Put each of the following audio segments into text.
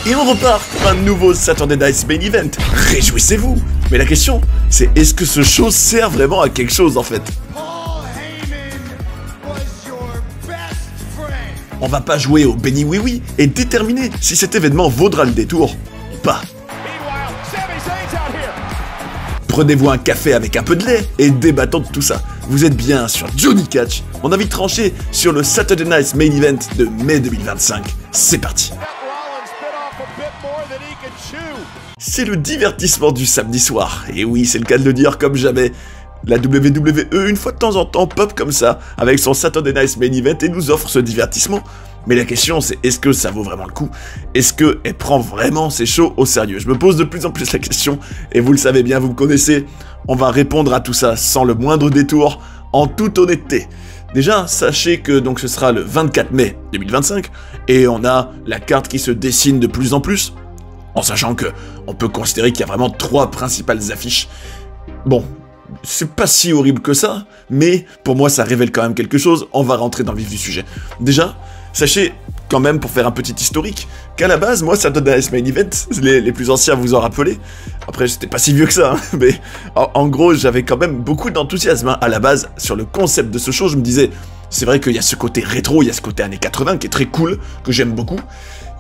Et on repart pour un nouveau Saturday Night Main Event. Réjouissez-vous. Mais la question, c'est est-ce que ce show sert vraiment à quelque chose en fait? On va pas jouer au béni oui-oui et déterminer si cet événement vaudra le détour ou pas. Prenez-vous un café avec un peu de lait et débattons de tout ça. Vous êtes bien sur Johnny Catch, mon avis tranché sur le Saturday Night Main Event de mai 2025. C'est parti. C'est le divertissement du samedi soir. Et oui, c'est le cas de le dire comme jamais. La WWE, une fois de temps en temps, pop comme ça, avec son Saturday Night Main Event et nous offre ce divertissement. Mais la question, c'est est-ce que ça vaut vraiment le coup? Est-ce qu'elle prend vraiment ces shows au sérieux? Je me pose de plus en plus la question, et vous le savez bien, vous me connaissez. On va répondre à tout ça sans le moindre détour, en toute honnêteté. Déjà, sachez que donc ce sera le 24 mai 2025, et on a la carte qui se dessine de plus en plus, en sachant que on peut considérer qu'il y a vraiment 3 principales affiches. Bon, c'est pas si horrible que ça, mais pour moi ça révèle quand même quelque chose, on va rentrer dans le vif du sujet. Déjà, sachez quand même, pour faire un petit historique, qu'à la base, moi, Saturday Night Main Event, les plus anciens vous en rappelez, après j'étais pas si vieux que ça, hein, mais en gros j'avais quand même beaucoup d'enthousiasme, hein. À la base, sur le concept de ce show, je me disais, c'est vrai qu'il y a ce côté rétro, il y a ce côté années 80 qui est très cool, que j'aime beaucoup,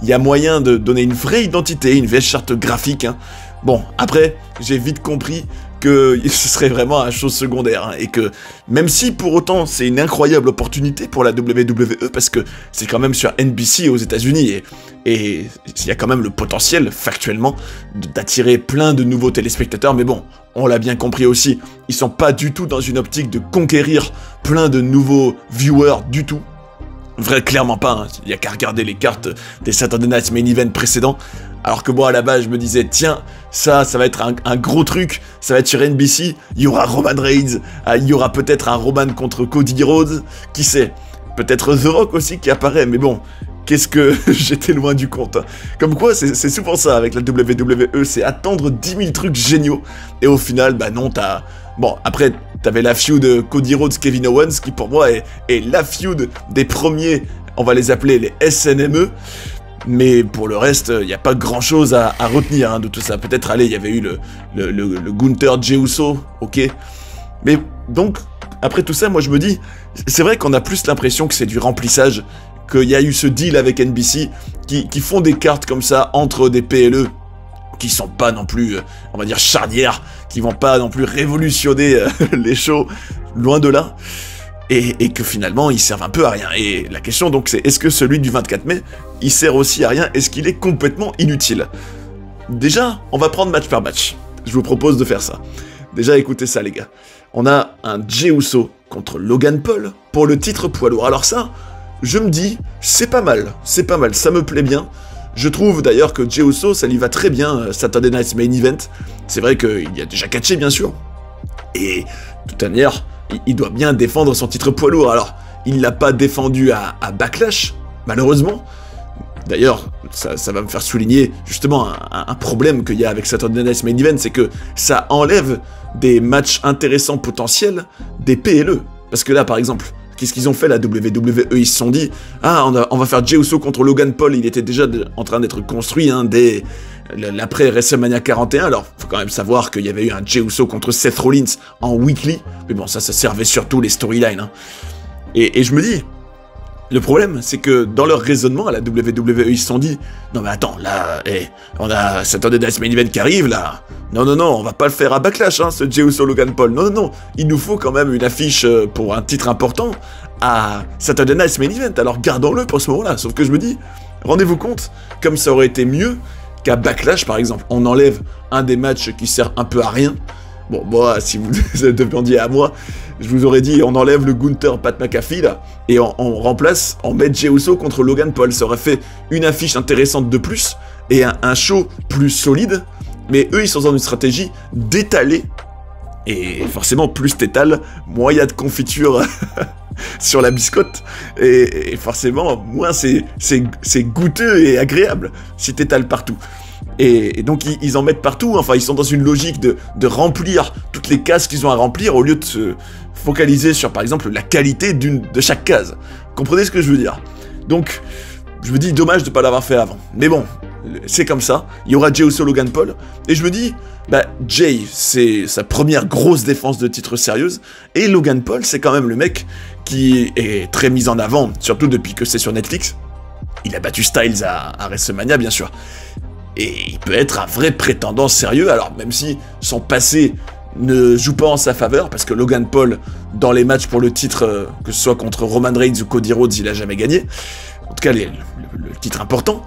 il y a moyen de donner une vraie identité, une vraie charte graphique, hein. Bon, après, j'ai vite compris que ce serait vraiment une chose secondaire, hein, et que même si pour autant c'est une incroyable opportunité pour la WWE, parce que c'est quand même sur NBC aux États-Unis et il y a quand même le potentiel factuellement d'attirer plein de nouveaux téléspectateurs, mais bon, on l'a bien compris aussi, ils sont pas du tout dans une optique de conquérir plein de nouveaux viewers du tout. Vrai, clairement pas, hein. Il y a qu'à regarder les cartes des Saturday Night Main Event précédents. Alors que moi, à la base, je me disais, tiens, ça va être un gros truc, ça va être sur NBC, il y aura Roman Reigns, il y aura peut-être un Roman contre Cody Rhodes, qui sait, peut-être The Rock aussi qui apparaît, mais bon, qu'est-ce que j'étais loin du compte, hein. Comme quoi, c'est souvent ça avec la WWE, c'est attendre 10 000 trucs géniaux, et au final, bah non, t'as... Bon, après, t'avais la feud Cody Rhodes-Kevin Owens, qui pour moi est la feud des premiers, on va les appeler les SNME, mais pour le reste, il n'y a pas grand-chose à retenir, hein, de tout ça. Peut-être, allez, il y avait eu le Gunther Jey Uso, ok. Mais donc, après tout ça, moi je me dis, c'est vrai qu'on a plus l'impression que c'est du remplissage, qu'il y a eu ce deal avec NBC, qui font des cartes comme ça entre des PLE, qui sont pas non plus, on va dire, charnières, qui vont pas non plus révolutionner les shows, loin de là, et que finalement ils servent un peu à rien. Et la question donc c'est, est-ce que celui du 24 mai, il sert aussi à rien? Est-ce qu'il est complètement inutile? Déjà, on va prendre match par match. Je vous propose de faire ça. Déjà, écoutez ça les gars. On a un Jey Uso contre Logan Paul pour le titre poids lourd. Alors ça, je me dis, c'est pas mal, ça me plaît bien. Je trouve d'ailleurs que Jey Uso, ça lui va très bien, Saturday Night Main Event. C'est vrai qu'il y a déjà catché, bien sûr. Et, de toute manière, il doit bien défendre son titre poids lourd. Alors, il l'a pas défendu à Backlash, malheureusement. D'ailleurs, ça va me faire souligner, justement, un problème qu'il y a avec Saturday Night Main Event, c'est que ça enlève des matchs intéressants potentiels des PLE. Parce que là, par exemple... Qu'est-ce qu'ils ont fait, la WWE? Ils se sont dit, ah, on va faire Jey Uso contre Logan Paul, il était déjà en train d'être construit, hein, dès l'après WrestleMania 41, alors faut quand même savoir qu'il y avait eu un Jey Uso contre Seth Rollins en weekly, mais bon, ça servait surtout les storylines, hein. Et je me dis, le problème, c'est que dans leur raisonnement à la WWE, ils se sont dit, non mais attends, là, on a Saturday Night Main Event qui arrive, là, non, on va pas le faire à Backlash, hein, ce Jey Uso Logan Paul, non, il nous faut quand même une affiche pour un titre important à Saturday Night Main Event, alors gardons-le pour ce moment-là, sauf que je me dis, rendez-vous compte, comme ça aurait été mieux qu'à Backlash, par exemple, on enlève un des matchs qui sert un peu à rien. Bon, moi, si vous demandiez à moi, je vous aurais dit, on enlève le Gunther Pat McAfee, là, et on remplace, on met Jey Uso contre Logan Paul. Ça aurait fait une affiche intéressante de plus, et un show plus solide, mais eux, ils sont dans une stratégie d'étaler, et forcément, plus t'étales, moins il y a de confiture sur la biscotte, et forcément, moins c'est goûteux et agréable, si t'étales partout. Et donc ils en mettent partout, enfin ils sont dans une logique de remplir toutes les cases qu'ils ont à remplir au lieu de se focaliser sur par exemple la qualité de chaque case. Comprenez ce que je veux dire? Donc je me dis dommage de ne pas l'avoir fait avant. Mais bon, c'est comme ça. Il y aura Jey Uso, Logan Paul. Et je me dis, bah, Jey, c'est sa première grosse défense de titre sérieuse. Et Logan Paul, c'est quand même le mec qui est très mis en avant, surtout depuis que c'est sur Netflix. Il a battu Styles à WrestleMania, bien sûr. Et il peut être un vrai prétendant sérieux, alors même si son passé ne joue pas en sa faveur, parce que Logan Paul, dans les matchs pour le titre, que ce soit contre Roman Reigns ou Cody Rhodes, il a jamais gagné. En tout cas, le titre important.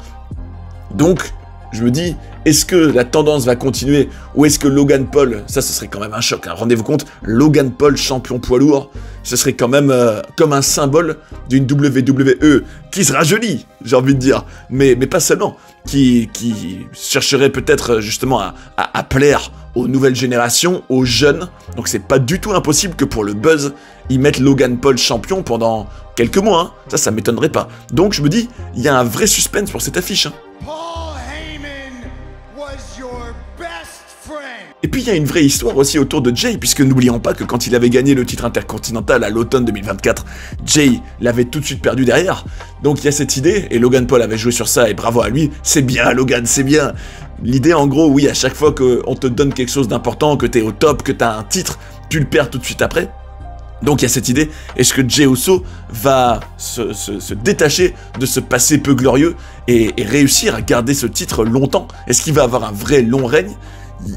Donc, je me dis, est-ce que la tendance va continuer, ou est-ce que Logan Paul, ça ce serait quand même un choc, hein, rendez-vous compte, Logan Paul champion poids lourd, ce serait quand même comme un symbole d'une WWE qui se rajeunit, j'ai envie de dire, mais pas seulement, qui chercherait peut-être justement à plaire aux nouvelles générations, aux jeunes, donc c'est pas du tout impossible que pour le buzz, ils mettent Logan Paul champion pendant quelques mois, hein. Ça m'étonnerait pas. Donc je me dis, il y a un vrai suspense pour cette affiche, hein. Et puis il y a une vraie histoire aussi autour de Jey, puisque n'oublions pas que quand il avait gagné le titre intercontinental à l'automne 2024, Jey l'avait tout de suite perdu derrière. Donc il y a cette idée, et Logan Paul avait joué sur ça, et bravo à lui, c'est bien Logan, c'est bien. L'idée en gros, oui, à chaque fois qu'on te donne quelque chose d'important, que t'es au top, que t'as un titre, tu le perds tout de suite après. Donc il y a cette idée, est-ce que Jey Uso va se détacher de ce passé peu glorieux et réussir à garder ce titre longtemps? Est-ce qu'il va avoir un vrai long règne?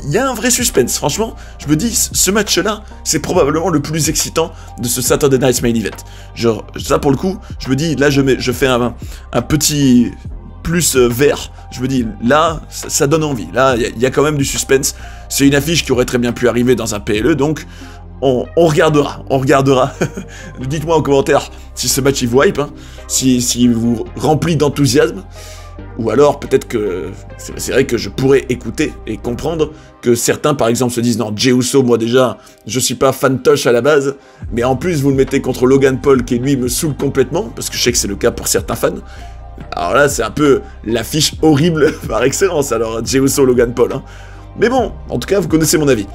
Il y a un vrai suspense, franchement, je me dis, ce match-là, c'est probablement le plus excitant de ce Saturday Night Main Event. Genre, ça pour le coup, je me dis, là je fais un petit plus vert, je me dis, là, ça donne envie, là, il y a quand même du suspense, c'est une affiche qui aurait très bien pu arriver dans un PLE, donc on regardera, dites-moi en commentaire si ce match il vous hype, hein, si vous remplit d'enthousiasme, ou alors peut-être que c'est vrai que je pourrais écouter et comprendre que certains par exemple se disent non, Jey Uso, moi déjà je suis pas fantoche à la base, mais en plus vous le mettez contre Logan Paul qui lui me saoule complètement, parce que je sais que c'est le cas pour certains fans. Alors là c'est un peu l'affiche horrible par excellence, alors Jey Uso, Logan Paul, hein. Mais bon, en tout cas vous connaissez mon avis.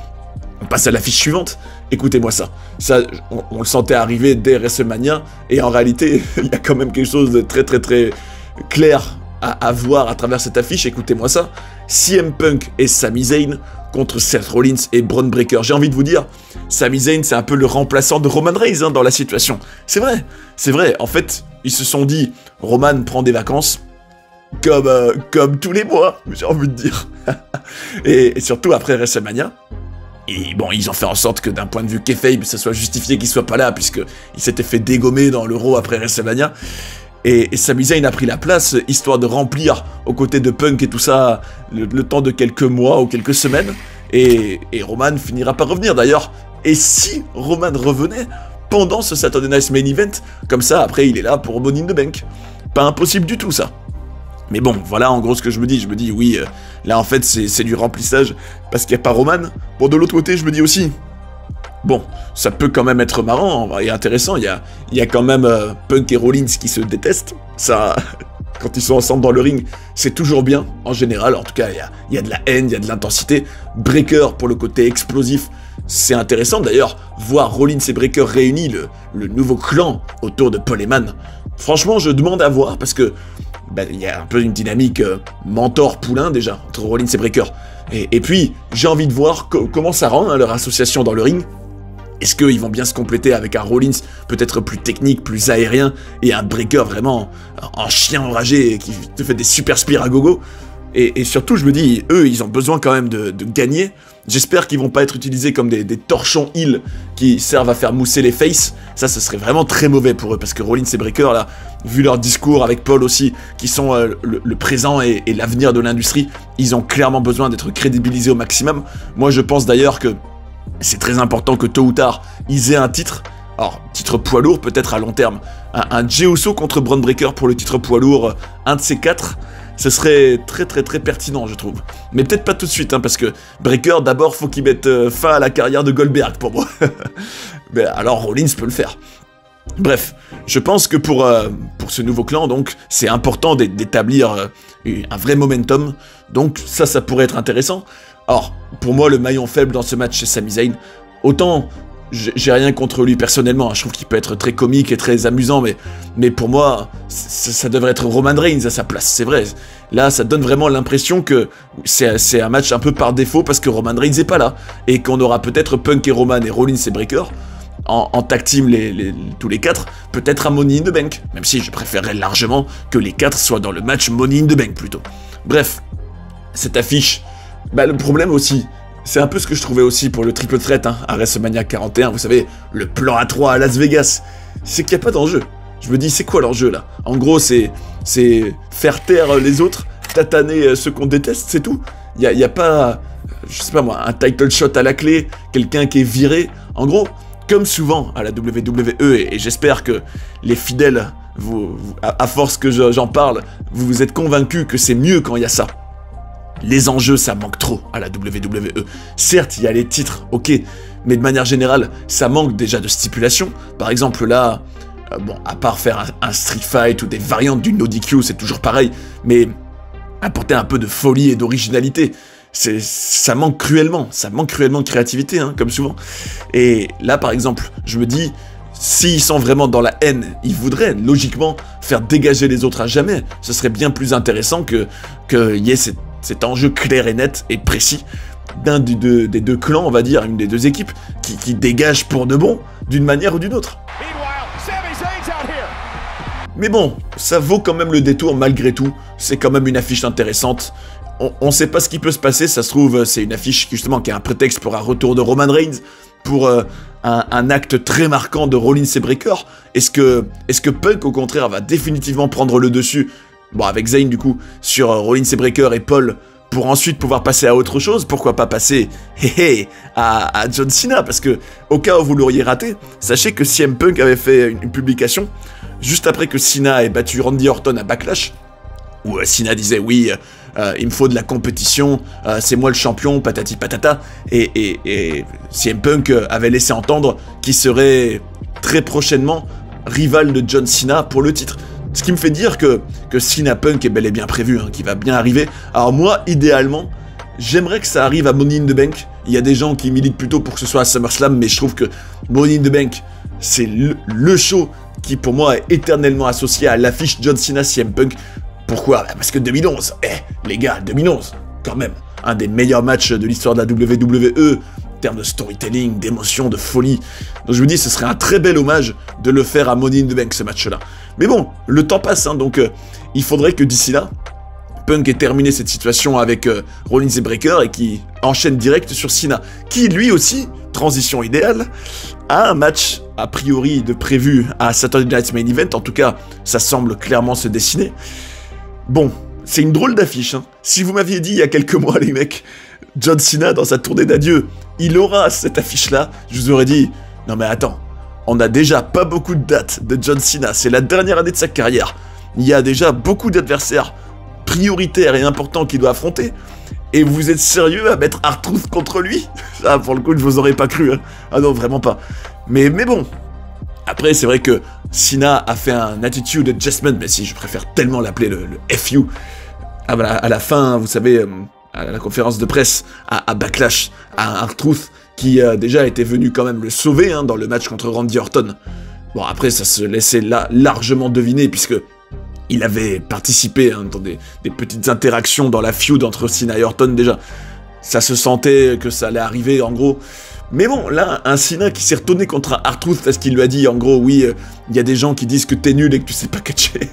On passe à l'affiche suivante, écoutez-moi ça. Ça, on le sentait arriver dès WrestleMania, et en réalité il y a quand même quelque chose de très clair à voir à travers cette affiche, écoutez-moi ça. CM Punk et Sami Zayn contre Seth Rollins et Bron Breakker. J'ai envie de vous dire, Sami Zayn c'est un peu le remplaçant de Roman Reigns, hein, dans la situation. C'est vrai, en fait, ils se sont dit, Roman prend des vacances, comme tous les mois, j'ai envie de dire. et surtout après WrestleMania. Et bon, ils ont fait en sorte que d'un point de vue kayfabe, ça soit justifié qu'il soit pas là, puisqu'il s'était fait dégommer dans l'Euro après WrestleMania. Et Sami Zayn a pris la place, histoire de remplir, aux côtés de Punk et tout ça, le temps de quelques mois ou quelques semaines. Et Roman finira par revenir d'ailleurs. Et si Roman revenait pendant ce Saturday Night Main Event, comme ça, après il est là pour Money in the Bank. Pas impossible du tout ça. Mais bon, voilà en gros ce que je me dis oui, là en fait c'est du remplissage, parce qu'il n'y a pas Roman. Bon, de l'autre côté, je me dis aussi, bon, ça peut quand même être marrant et intéressant, il y a quand même Punk et Rollins qui se détestent, ça, quand ils sont ensemble dans le ring, c'est toujours bien, en général, en tout cas, il y a de la haine, il y a de l'intensité. Breakker, pour le côté explosif, c'est intéressant d'ailleurs, voir Rollins et Breakker réunis, le nouveau clan autour de Paul Heyman. Franchement, je demande à voir, parce que il y a un peu une dynamique mentor-poulain déjà, entre Rollins et Breakker. Et puis, j'ai envie de voir comment ça rend, hein, leur association dans le ring. Est-ce qu'ils vont bien se compléter avec un Rollins peut-être plus technique, plus aérien, et un Breakker vraiment en chien enragé qui te fait des super spires à gogo? Et surtout, je me dis, eux, ils ont besoin quand même de gagner. J'espère qu'ils vont pas être utilisés comme des torchons heal qui servent à faire mousser les faces. Ça, ce serait vraiment très mauvais pour eux, parce que Rollins et Breakker, là, vu leur discours avec Paul aussi, qui sont le présent et l'avenir de l'industrie, ils ont clairement besoin d'être crédibilisés au maximum. Moi, je pense d'ailleurs que c'est très important que tôt ou tard, ils aient un titre. Alors, titre poids lourd, peut-être à long terme. Un Jey Uso contre Bron Breakker pour le titre poids lourd, un de ces quatre. Ce serait très pertinent, je trouve. Mais peut-être pas tout de suite, hein, parce que Breakker, d'abord, faut qu'il mette fin à la carrière de Goldberg, pour moi. Mais alors, Rollins peut le faire. Bref, je pense que pour ce nouveau clan, donc, c'est important d'établir un vrai momentum. Donc, ça pourrait être intéressant. Alors, pour moi, le maillon faible dans ce match, c'est Sami Zayn. Autant j'ai rien contre lui personnellement, hein. Je trouve qu'il peut être très comique et très amusant, mais pour moi, ça devrait être Roman Reigns à sa place, c'est vrai. Là, ça donne vraiment l'impression que c'est un match un peu par défaut parce que Roman Reigns n'est pas là, et qu'on aura peut-être Punk et Roman et Rollins et Breakker en tag team tous les 4, peut-être à Money in the Bank, même si je préférerais largement que les 4 soient dans le match Money in the Bank plutôt. Bref, cette affiche, bah le problème aussi, c'est un peu ce que je trouvais aussi pour le triple threat hein, à WrestleMania 41, vous savez, le plan A3 à Las Vegas, c'est qu'il n'y a pas d'enjeu. Je me dis, c'est quoi l'enjeu là? En gros, c'est faire taire les autres, tataner ceux qu'on déteste, c'est tout. Il y a pas, je sais pas moi, un title shot à la clé, quelqu'un qui est viré. En gros, comme souvent à la WWE, et j'espère que les fidèles, à force que j'en parle, vous vous êtes convaincus que c'est mieux quand il y a ça. Les enjeux, ça manque trop à la WWE. Certes, il y a les titres, ok, mais de manière générale, ça manque déjà de stipulation. Par exemple, là, bon, à part faire un street fight ou des variantes du no DQ, c'est toujours pareil, mais apporter un peu de folie et d'originalité, ça manque cruellement de créativité, hein, comme souvent. Et là, par exemple, je me dis, s'ils sont vraiment dans la haine, ils voudraient, logiquement, faire dégager les autres à jamais. Ce serait bien plus intéressant qu'il y ait cet enjeu clair et net et précis d'un des deux clans, on va dire, une des deux équipes, qui dégage pour de bon, d'une manière ou d'une autre. Mais bon, ça vaut quand même le détour malgré tout, c'est quand même une affiche intéressante. On sait pas ce qui peut se passer, ça se trouve, c'est une affiche justement qui a un prétexte pour un retour de Roman Reigns, pour un acte très marquant de Rollins et Breakker. Est-ce que Punk, au contraire, va définitivement prendre le dessus, bon, avec Zayn du coup, sur Rollins et Breakker et Paul, pour ensuite pouvoir passer à autre chose? Pourquoi pas passer à John Cena? Parce que, au cas où vous l'auriez raté, sachez que CM Punk avait fait une publication juste après que Cena ait battu Randy Orton à Backlash, où Cena disait oui, il me faut de la compétition, c'est moi le champion, patati patata, et CM Punk avait laissé entendre qu'il serait très prochainement rival de John Cena pour le titre. Ce qui me fait dire que Cena Punk est bel et bien prévu, hein, qu'il va bien arriver. Alors moi, idéalement, j'aimerais que ça arrive à Money in the Bank. Il y a des gens qui militent plutôt pour que ce soit à SummerSlam, mais je trouve que Money in the Bank, c'est le show qui pour moi est éternellement associé à l'affiche John Cena CM Punk. Pourquoi? Parce que 2011, les gars, 2011, quand même, un des meilleurs matchs de l'histoire de la WWE, en termes de storytelling, d'émotion, de folie. Donc je me dis, ce serait un très bel hommage de le faire à Money in the Bank, ce match-là. Mais bon, le temps passe, hein, donc il faudrait que d'ici là, Punk ait terminé cette situation avec Rollins et Breakker et qui enchaîne direct sur Cena, qui lui aussi, transition idéale, a un match a priori de prévu à Saturday Night's Main Event, en tout cas, ça semble clairement se dessiner. Bon, c'est une drôle d'affiche, hein. Si vous m'aviez dit il y a quelques mois, les mecs, John Cena dans sa tournée d'adieu, il aura cette affiche-là, je vous aurais dit, non mais attends, on a déjà pas beaucoup de dates de John Cena, c'est la dernière année de sa carrière, il y a déjà beaucoup d'adversaires prioritaires et importants qu'il doit affronter, et vous êtes sérieux à mettre R-Truth contre lui? Ah, pour le coup, je vous aurais pas cru, hein. Ah non, vraiment pas. Mais bon, après, c'est vrai que Cena a fait un attitude adjustment, mais si, je préfère tellement l'appeler le FU, à la fin, vous savez, à la conférence de presse, à Backlash, à R-Truth, qui déjà était venu quand même le sauver, hein, dans le match contre Randy Orton. Bon, après, ça se laissait là largement deviner, puisque il avait participé, hein, dans des petites interactions dans la feud entre Cena et Orton, déjà. Ça se sentait que ça allait arriver, en gros. Mais bon, là, un Cena qui s'est retourné contre un R-Truth parce qu'il lui a dit, en gros, oui, il y a des gens qui disent que t'es nul et que tu sais pas catcher.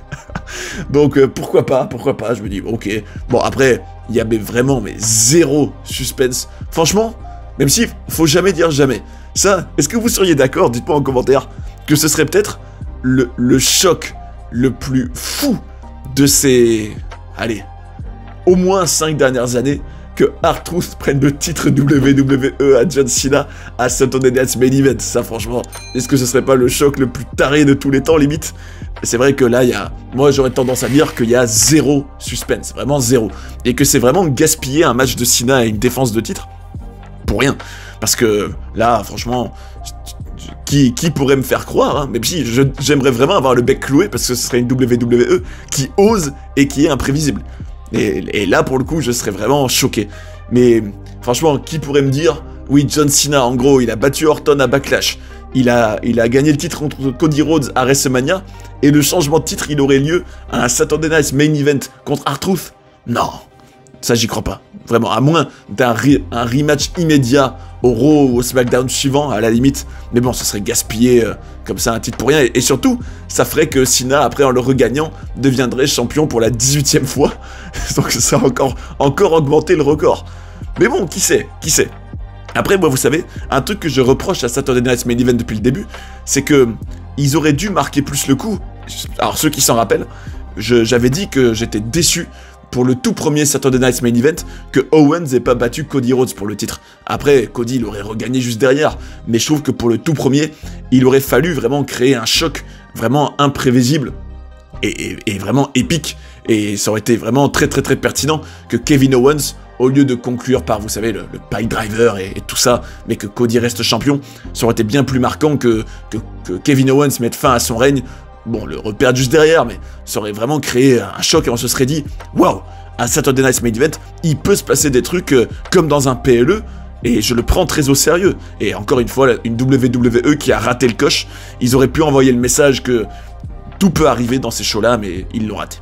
Donc, pourquoi pas, je me dis, ok. Bon, après, il y avait vraiment, mais zéro suspense. Franchement, même si, faut jamais dire jamais. Ça, est-ce que vous seriez d'accord, dites-moi en commentaire, que ce serait peut-être le choc le plus fou de ces, allez, au moins 5 dernières années, que R-Truth prenne le titre WWE à John Cena à Saturday Night's Main Event. Ça, franchement, est-ce que ce serait pas le choc le plus taré de tous les temps, limite? C'est vrai que là, moi, j'aurais tendance à dire qu'il y a zéro suspense, vraiment zéro. Et que c'est vraiment gaspiller un match de Cena et une défense de titre pour rien. Parce que là, franchement, qui pourrait me faire croire, hein, même si j'aimerais vraiment avoir le bec cloué, parce que ce serait une WWE qui ose et qui est imprévisible. Et là, pour le coup, je serais vraiment choqué. Mais franchement, qui pourrait me dire, Oui, John Cena, en gros, il a battu Orton à Backlash. Il a gagné le titre contre Cody Rhodes à WrestleMania. Et le changement de titre, il aurait lieu à un Saturday Night Main Event contre R-Truth. Non, ça j'y crois pas. Vraiment, à moins d'un rematch immédiat au Raw ou au SmackDown suivant, à la limite. Mais bon, ça serait gaspillé comme ça un titre pour rien. Et surtout, ça ferait que Cena, après en le regagnant, deviendrait champion pour la 18e fois. Donc ça a encore augmenté le record. Mais bon, qui sait. Après, moi, vous savez, un truc que je reproche à Saturday Night Main Event depuis le début, c'est que ils auraient dû marquer plus le coup. Alors, ceux qui s'en rappellent, j'avais dit que j'étais déçu pour le tout premier Saturday Night Main Event que Owens n'ait pas battu Cody Rhodes pour le titre. Après, Cody, il aurait regagné juste derrière, mais je trouve que pour le tout premier, il aurait fallu vraiment créer un choc vraiment imprévisible et vraiment épique. Et ça aurait été vraiment très pertinent que Kevin Owens, au lieu de conclure par, vous savez, le pile driver et tout ça, mais que Cody reste champion, ça aurait été bien plus marquant que Kevin Owens mette fin à son règne. Bon, le reperdre juste derrière, mais ça aurait vraiment créé un choc et on se serait dit, waouh, à Saturday Night Main Event, il peut se passer des trucs comme dans un PLE, et je le prends très au sérieux. Et encore une fois, une WWE qui a raté le coche, ils auraient pu envoyer le message que tout peut arriver dans ces shows-là, mais ils l'ont raté.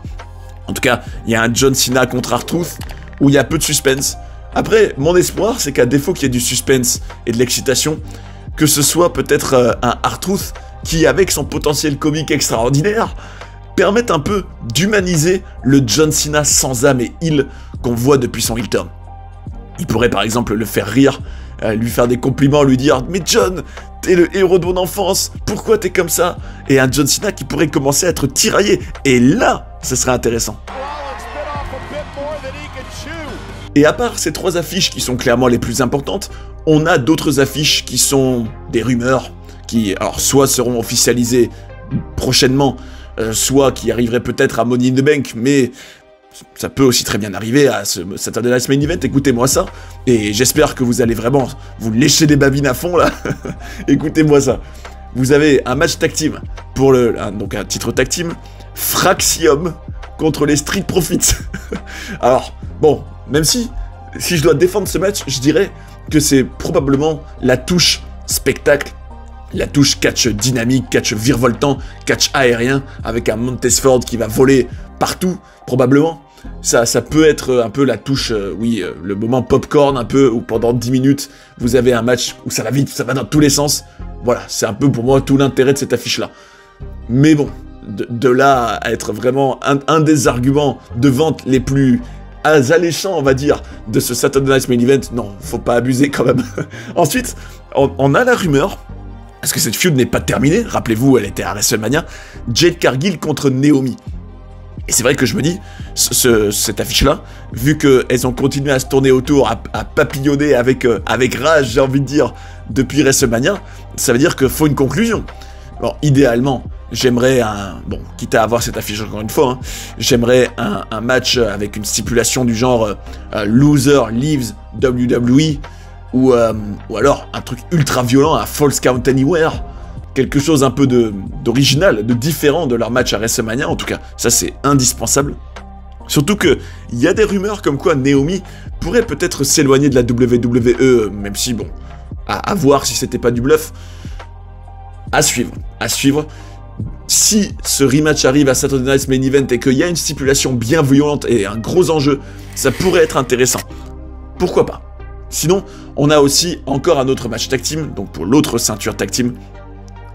En tout cas, il y a un John Cena contre R-Truth, où il y a peu de suspense. Après, mon espoir, c'est qu'à défaut qu'il y ait du suspense et de l'excitation, que ce soit peut-être un R-Truth qui, avec son potentiel comique extraordinaire, permette un peu d'humaniser le John Cena sans âme et heel qu'on voit depuis son heel turn. Il pourrait par exemple le faire rire, lui faire des compliments, lui dire « Mais John, t'es le héros de mon enfance, pourquoi t'es comme ça ?» Et un John Cena qui pourrait commencer à être tiraillé, et là, ce serait intéressant. Et à part ces 3 affiches qui sont clairement les plus importantes, on a d'autres affiches qui sont des rumeurs, qui alors soit seront officialisées prochainement, soit qui arriveraient peut-être à Money in the Bank, mais ça peut aussi très bien arriver à ce Saturday Night Main Event. Écoutez-moi ça, et j'espère que vous allez vraiment vous lécher les babines à fond là. Écoutez-moi ça. Vous avez un match tag team pour donc un titre tag team, Fraxium contre les Street Profits. Alors bon, même si je dois défendre ce match, je dirais que c'est probablement la touche spectacle, la touche catch dynamique, catch virevoltant, catch aérien, avec un Montez-Ford qui va voler partout, probablement. Ça peut être un peu la touche, le moment popcorn, un peu, où pendant 10 minutes, vous avez un match où ça va vite, ça va dans tous les sens. Voilà, c'est un peu pour moi tout l'intérêt de cette affiche-là. Mais bon, de là à être vraiment un des arguments de vente les plus alléchants, on va dire, de ce Saturday Night Main Event, non, faut pas abuser quand même. Ensuite, on a la rumeur, parce que cette feud n'est pas terminée, rappelez-vous, elle était à WrestleMania, Jade Cargill contre Naomi. Et c'est vrai que je me dis, cette affiche-là, vu qu'elles ont continué à se tourner autour, à papillonner avec rage, j'ai envie de dire, depuis WrestleMania, ça veut dire qu'il faut une conclusion. Bon, idéalement, j'aimerais bon, quitte à avoir cette affiche encore une fois, hein, j'aimerais un match avec une stipulation du genre Loser Leaves WWE, ou alors un truc ultra violent, un False Count Anywhere, quelque chose un peu d'original, de différent de leur match à WrestleMania, en tout cas, ça c'est indispensable. Surtout que il y a des rumeurs comme quoi Naomi pourrait peut-être s'éloigner de la WWE, même si bon, à voir si c'était pas du bluff. À suivre. Si ce rematch arrive à Saturday Night Main Event et qu'il y a une stipulation bien violente et un gros enjeu, ça pourrait être intéressant. Pourquoi pas? Sinon, on a aussi encore un autre match tag team, donc pour l'autre ceinture tag team,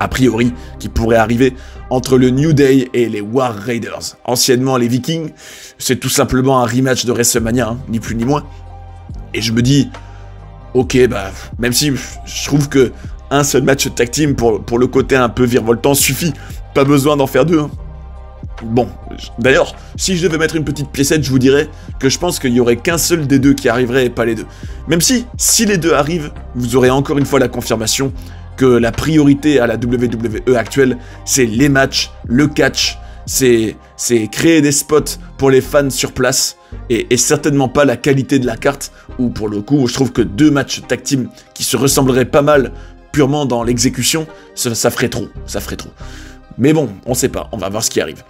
a priori, qui pourrait arriver entre le New Day et les War Raiders. Anciennement les Vikings, c'est tout simplement un rematch de WrestleMania, hein, ni plus ni moins. Et je me dis, ok, bah, même si je trouve que un seul match tag team pour le côté un peu virevoltant suffit, pas besoin d'en faire 2. Hein. Bon, d'ailleurs, si je devais mettre une petite piécette, je vous dirais que je pense qu'il y aurait qu'un seul des deux qui arriverait et pas les deux. Même si les deux arrivent, vous aurez encore une fois la confirmation que la priorité à la WWE actuelle, c'est les matchs, le catch, c'est créer des spots pour les fans sur place, et certainement pas la qualité de la carte, où pour le coup, je trouve que 2 matchs tag team qui se ressembleraient pas mal, purement dans l'exécution, ça ferait trop, Mais bon, on sait pas, on va voir ce qui arrive.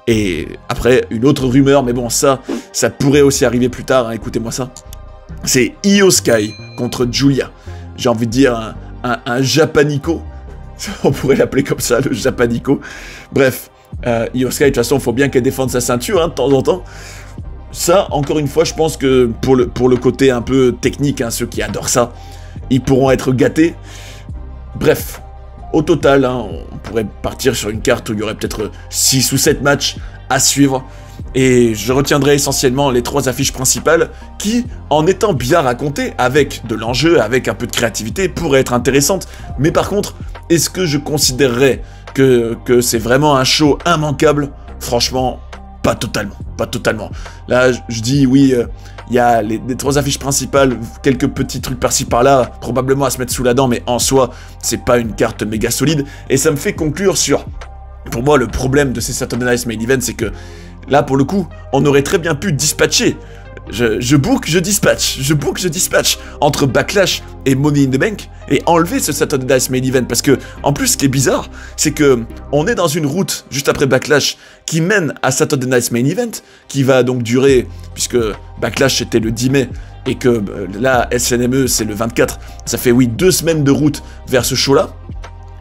Et après, une autre rumeur, mais bon, ça pourrait aussi arriver plus tard, hein, écoutez-moi ça. C'est Io Sky contre Julia. j'ai envie de dire, un Japanico. On pourrait l'appeler comme ça, le Japanico. Bref, Io Sky, de toute façon, il faut bien qu'elle défende sa ceinture, hein, de temps en temps. Ça, encore une fois, je pense que pour le côté un peu technique, hein, ceux qui adorent ça, ils pourront être gâtés. Bref, au total, hein, on pourrait partir sur une carte où il y aurait peut-être 6 ou 7 matchs à suivre. Et je retiendrai essentiellement les 3 affiches principales qui, en étant bien racontées, avec de l'enjeu, avec un peu de créativité, pourraient être intéressantes. Mais par contre, est-ce que je considérerais que c'est vraiment un show immanquable? Franchement, pas totalement. Pas totalement. Là, je dis oui, il y a les 3 affiches principales, quelques petits trucs par-ci par-là, probablement à se mettre sous la dent, mais en soi, c'est pas une carte méga solide. Et ça me fait conclure sur, pour moi, le problème de ces Saturday Night Main Event, c'est que là, pour le coup, on aurait très bien pu dispatcher. Je book, je dispatch. Je book, je dispatch. Entre Backlash et Money in the Bank. Et enlever ce Saturday Night Main Event. Parce que, en plus, ce qui est bizarre, c'est que on est dans une route, juste après Backlash, qui mène à Saturday Night Main Event. Qui va donc durer, puisque Backlash c'était le 10 mai. Et que là, SNME, c'est le 24. Ça fait, oui, 2 semaines de route vers ce show-là.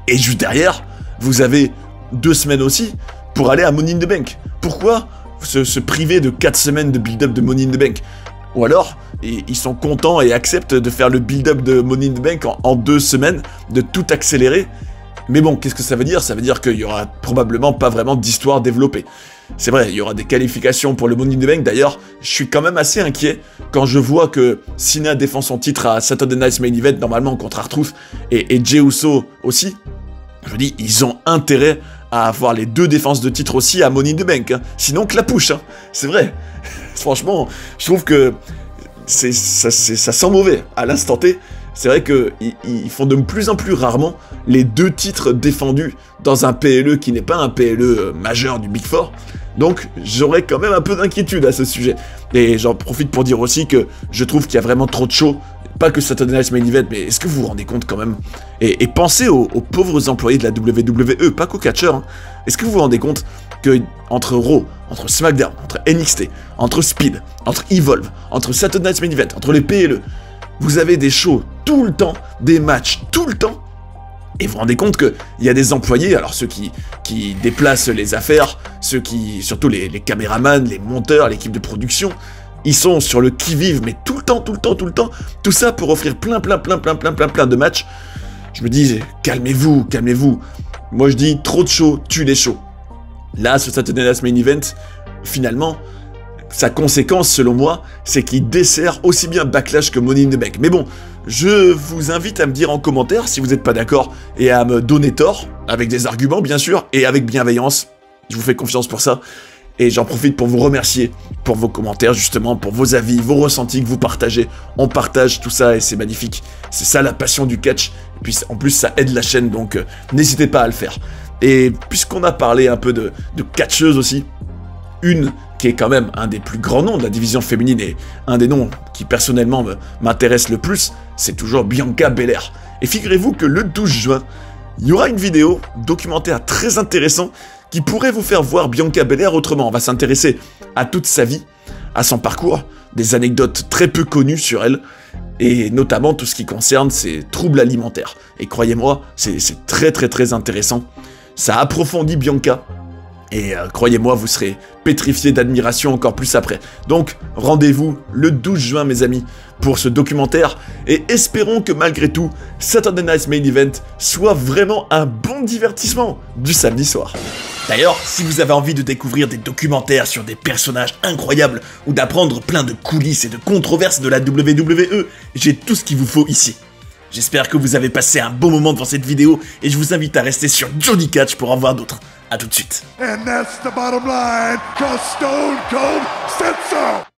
Et juste derrière, vous avez 2 semaines aussi pour aller à Money in the Bank. Pourquoi se priver de 4 semaines de build-up de Money in the Bank? Ou alors, ils sont contents et acceptent de faire le build-up de Money in the Bank en 2 semaines, de tout accélérer. Mais bon, qu'est-ce que ça veut dire? Ça veut dire qu'il y aura probablement pas vraiment d'histoire développée. C'est vrai, il y aura des qualifications pour le Money in the Bank. D'ailleurs, je suis quand même assez inquiet quand je vois que Cena défend son titre à Saturday Night Main Event, normalement contre R-Truth, et Jey Uso aussi. Je dis, ils ont intérêt à avoir les 2 défenses de titre aussi à Money in the Bank, hein. Sinon clapouche, hein. C'est vrai. Franchement, je trouve que ça sent mauvais à l'instant T. C'est vrai qu'ils font de plus en plus rarement les 2 titres défendus dans un PLE qui n'est pas un PLE majeur du Big Four. Donc j'aurais quand même un peu d'inquiétude à ce sujet. Et j'en profite pour dire aussi que je trouve qu'il y a vraiment trop de shows. Pas que Saturday Night Main Event, mais est-ce que vous vous rendez compte quand même? Et pensez aux pauvres employés de la WWE, pas qu'aux catcheurs. Hein. Est-ce que vous vous rendez compte que entre Raw, entre SmackDown, entre NXT, entre Speed, entre Evolve, entre Saturday Night Main Event, entre les PLE, vous avez des shows tout le temps, des matchs tout le temps, et vous vous rendez compte qu'il y a des employés, alors ceux qui déplacent les affaires, surtout les caméramans, les monteurs, l'équipe de production, ils sont sur le qui-vive, mais tout le temps, tout ça pour offrir plein de matchs. Je me dis, calmez-vous. Moi je dis, trop de shows tue les shows. Là, ce Saturday Night Main Event, finalement, sa conséquence, selon moi, c'est qu'il dessert aussi bien Backlash que Money in the Bank. Mais bon, je vous invite à me dire en commentaire si vous n'êtes pas d'accord et à me donner tort, avec des arguments bien sûr, et avec bienveillance. Je vous fais confiance pour ça. Et j'en profite pour vous remercier pour vos commentaires, justement, pour vos avis, vos ressentis que vous partagez. On partage tout ça et c'est magnifique. C'est ça la passion du catch. Et puis en plus, ça aide la chaîne, donc n'hésitez pas à le faire. Et puisqu'on a parlé un peu de catcheuses aussi, une qui est quand même un des plus grands noms de la division féminine et un des noms qui personnellement m'intéresse le plus, c'est toujours Bianca Belair. Et figurez-vous que le 12 juin, il y aura une vidéo documentaire très intéressante qui pourrait vous faire voir Bianca Belair autrement. On va s'intéresser à toute sa vie, à son parcours, des anecdotes très peu connues sur elle, et notamment tout ce qui concerne ses troubles alimentaires. Et croyez-moi, c'est très intéressant. Ça approfondit Bianca, et croyez-moi, vous serez pétrifiés d'admiration encore plus après. Donc, rendez-vous le 12 juin, mes amis, pour ce documentaire, et espérons que malgré tout, Saturday Night Main Event soit vraiment un bon divertissement du samedi soir. D'ailleurs, si vous avez envie de découvrir des documentaires sur des personnages incroyables ou d'apprendre plein de coulisses et de controverses de la WWE, j'ai tout ce qu'il vous faut ici. J'espère que vous avez passé un bon moment devant cette vidéo et je vous invite à rester sur Johnny Catch pour en voir d'autres. A tout de suite. And that's the bottom line, 'cause Stone Cold said so.